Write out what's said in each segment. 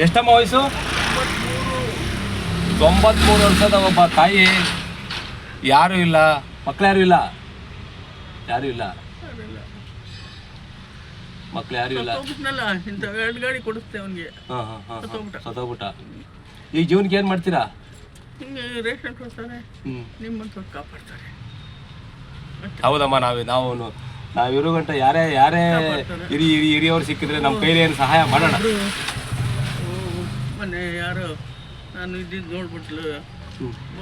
ಎಷ್ಟಮ್ಮ ವಯಸ್ಸು? 93 ವರ್ಷದ ಒಬ್ಬ ತಾಯಿ. ಯಾರೂ ಇಲ್ಲ, ಮಕ್ಳು ಯಾರೂ ಇಲ್ಲ? ಯಾರೂ ಇಲ್ಲ, ಮಕ್ಳು ಯಾರೂ ಇಲ್ಲ. ಗಾಡಿ ಕೊಡುತ್ತೆ ಅವನಿಗೆ. ಸತ್ತೋಗ್ಬಿಟ್ಟ. ಈಗ ಜೀವನಕ್ಕೆ ಏನು ಮಾಡ್ತೀರಾ? ರೇಷನ್ ಕೊಡ್ತಾರೆ, ನಿಮ್ಮಂತ ಕಾಪಾಡ್ತಾರೆ. ಹೌದಮ್ಮ, ನಾವು ಇರೋ ಗಂಟ ಯಾರೇ ಹಿರಿಯವ್ರು ಸಿಕ್ಕಿದ್ರೆ ನಮ್ಮ ಕೈಲಿ ಏನು ಸಹಾಯ ಮಾಡೋಣ. ಮೊನ್ನೆ ಯಾರು ನಾನು ಇದ್ದಿದ್ದು ನೋಡ್ಬಿಟ್ಲು,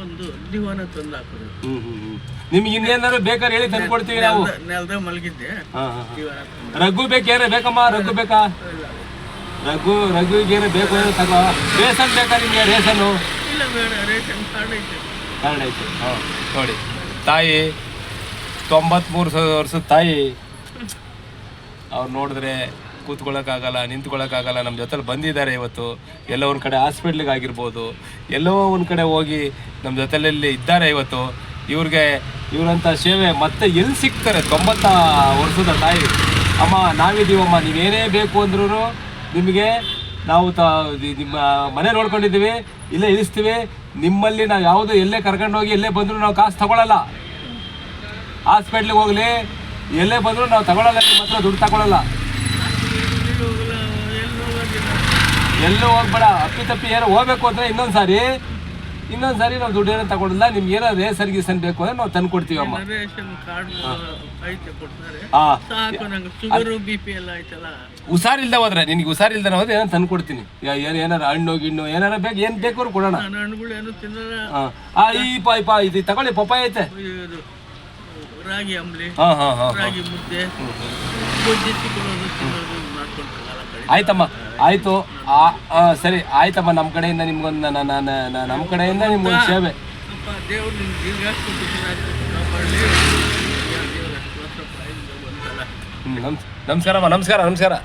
ಒಂದು ದಿವಾನ ತಂದು ಹಾಕೋದು. ನಿಮ್ಗೆ ಇನ್ನೇನಾದ್ರು ಬೇಕಾದ್ರೆ ಹೇಳಿ ತಂದು ಕೊಡ್ತೀವಿ ನಾವು. ನೆಲದಾಗ ಮಲಗಿದ್ದೆ. ರಘು ಬೇಕೇನೆ? ಬೇಕಮ್ಮ, ರಘು ಬೇಕಾ? ರಘುಗೇನೆ ಬೇಕು ತಗೋ. ರೇಷನ್ ಬೇಕಾ ನಿಮಗೆ? ರೇಷನ್ನು ಇಲ್ಲ, ಬೇಡ, ರೇಷನ್ ಕಾರ್ಡ್ ಐತೆ. ಕಾರ್ಡ್ ಐತೆ. ನೋಡಿ ತಾಯಿ, 93 ವರ್ಷದ ತಾಯಿ. ಅವ್ರು ನೋಡಿದ್ರೆ ಕೂತ್ಕೊಳ್ಳೋಕ್ಕಾಗಲ್ಲ, ನಿಂತ್ಕೊಳ್ಳೋಕ್ಕಾಗಲ್ಲ. ನಮ್ಮ ಜೊತೆಲಿ ಬಂದಿದ್ದಾರೆ ಇವತ್ತು. ಎಲ್ಲೋ ಒಂದು ಕಡೆ ಹಾಸ್ಪಿಟ್ಲಿಗೆ ಆಗಿರ್ಬೋದು, ಎಲ್ಲೋ ಒಂದು ಕಡೆ ಹೋಗಿ ನಮ್ಮ ಜೊತೆಯಲ್ಲಿ ಇದ್ದಾರೆ ಇವತ್ತು. ಇವರಂಥ ಸೇವೆ ಮತ್ತೆ ಎಲ್ಲಿ ಸಿಗ್ತಾರೆ? 90 ವರ್ಷದ ತಾಯಿ. ಅಮ್ಮ, ನಾವಿದ್ದೀವಮ್ಮ, ನೀವೇನೇ ಬೇಕು ಅಂದ್ರೂ ನಿಮಗೆ ನಾವು ನಿಮ್ಮ ಮನೆ ನೋಡ್ಕೊಂಡಿದ್ದೀವಿ, ಇಲ್ಲೇ ಇಳಿಸ್ತೀವಿ. ನಿಮ್ಮಲ್ಲಿ ನಾವು ಯಾವುದು ಎಲ್ಲೇ ಕರ್ಕೊಂಡೋಗಿ ಎಲ್ಲೇ ಬಂದರೂ ನಾವು ಕಾಸು ತಗೊಳ್ಳಲ್ಲ. ಹಾಸ್ಪಿಟ್ಲಿಗೆ ಹೋಗಲಿ, ಎಲ್ಲೇ ಬಂದರೂ ನಾವು ತಗೊಳ್ಳಲ್ಲ, ನಿಮ್ಮ ಹತ್ರ ದುಡ್ಡು ತಗೊಳ್ಳಲ್ಲ. ಎಲ್ಲೂ ಹೋಗ್ಬೇಡ. ಅಪ್ಪಿ ಏನೋ ಹೋಗ್ಬೇಕು ಅಂದರೆ ಇನ್ನೊಂದು ಸಾರಿ ನಾವು ದುಡ್ಡು ಏನೋ ತಗೊಳ್ಳಲ್ಲ. ನಿಮ್ಗೆ ಏನೋ ರೇಷನ್ ಗೀಸನ್ ಬೇಕು ಅಂದ್ರೆ ನಾವು ತಂದು ಕೊಡ್ತೀವಮ್ಮ. ಹುಷಾರಿಲ್ದ ಹೋದ್ರೆ, ನಿನಗೆ ಹುಷಾರಿಲ್ದ ಹೋದ್ರೆ ಏನೋ ತಂದು ಕೊಡ್ತೀನಿ. ಏನಾರ ಹಣ್ಣು ಗಿಣ್ಣು ಏನಾರ ಬೇಕು, ಏನು ಬೇಕಾದ್ರು ಕೊಡೋಣ. ಇದು ತಗೊಳ್ಳಿ, ಪಪ್ಪಾಯ ಐತೆ. ರಾಗಿ ಅಂಬ್ಲಿ, ರಾಗಿ ಮುದ್ದೆ, ಆಯ್ತಮ್ಮ, ಆಯ್ತು. ಸರಿ ಆಯ್ತಮ್ಮ, ನಮ್ಮ ಕಡೆಯಿಂದ ನಿಮ್ಗೊಂದು ನಮ್ಮ ಕಡೆಯಿಂದ ನಿಮ್ಗೊಂದು ಸೇವೆ. ನಮಸ್ಕಾರಮ್ಮ, ನಮಸ್ಕಾರ.